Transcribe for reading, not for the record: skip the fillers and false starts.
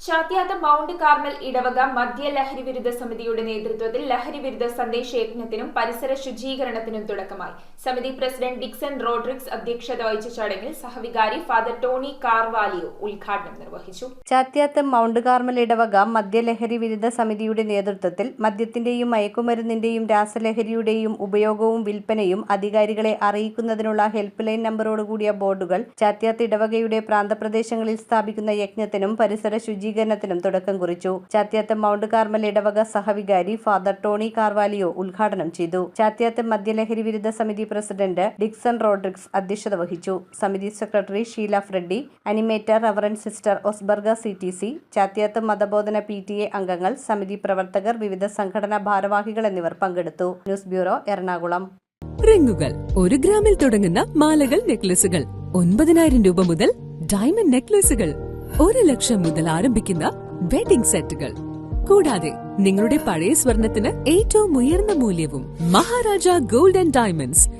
Chathyath mount Carmel ഇടവക മദ്യ ലഹരി വിരുദ്ധ സമിതിയുടെ നേതൃത്വത്തിൽ ലഹരി വിരുദ്ധ സന്ദേശ യജ്ഞത്തിനും പരിസര ശുചീകരണത്തിനും തുടക്കമായി. സമിതി പ്രസിഡന്റ് ഡിക്സൺ റോഡ്രിഗ്സ് അധ്യക്ഷത വഹിച്ച ചടങ്ങിൽ സഹവികാരി ഫാദർ ടോണി കാർവാലിയോ ഉദ്ഘാടനം നിർവഹിച്ചു. ചാത്യാത്ത് മൗണ്ട് കാർമൽ ഇടവക മദ്യ ലഹരി വിരുദ്ധ സമിതിയുടെ നേതൃത്വത്തിൽ മദ്യത്തിന്റെയും മയക്കുമരുന്നിന്റെയും രാസലഹരിയുടെയും ഉപയോഗവും വിൽപ്പനയും അധികാരികളെ അറിയിക്കുന്നതിനുള്ള ഹെൽപ്പ് ലൈൻ നമ്പറോടുകൂടിയ ബോർഡുകൾ ചാത്യാത്ത് ഇടവകയുടെ പ്രാന്തപ്രദേശങ്ങളിൽ സ്ഥാപിക്കുന്ന യജ്ഞത്തിനും പരിസര ശുചീകരണത്തിനും തുടക്കം കുറിച്ചു. ചാത്യാത്ത് മൗണ്ട് കാർമൽ ഇടവക സഹവികാരി ഫാദർ ടോണി കാർവാലിയോ ഉദ്ഘാടനം ചെയ്തു. ചാത്യാത്ത് മദ്യലഹരി വിരുദ്ധ സമിതി പ്രസിഡന്റ് ഡിക്സൺ റോഡ്രിഗ്സ് അധ്യക്ഷത വഹിച്ചു. സമിതി secretary Sheela Freddy, animator reverend sister Osberga CTC, Chathyath മതബോധന PTA അംഗങ്ങൾ, സമിതി പ്രവർത്തകർ, വിവിധ സംഘടനാ ഭാരവാഹികൾ എന്നിവർ പങ്കെടുത്തു. News bureau, Ernakulam. റിങ്ങുകൾ 1 ഗ്രാമിൽ തുടങ്ങുന്ന മാലകൾ, നെക്ലസുകൾ 9,000 രൂപ മുതൽ ഡയമണ്ട് നെക്ലസുകൾ 1 ലക്ഷം മുതൽ ആരംഭിക്കുന്ന വെഡിംഗ് സെറ്റുകൾ, കൂടാതെ നിങ്ങളുടെ പഴയ സ്വർണത്തിന് ഏറ്റവും ഉയർന്ന മൂല്യവും. Maharaja gold and diamonds,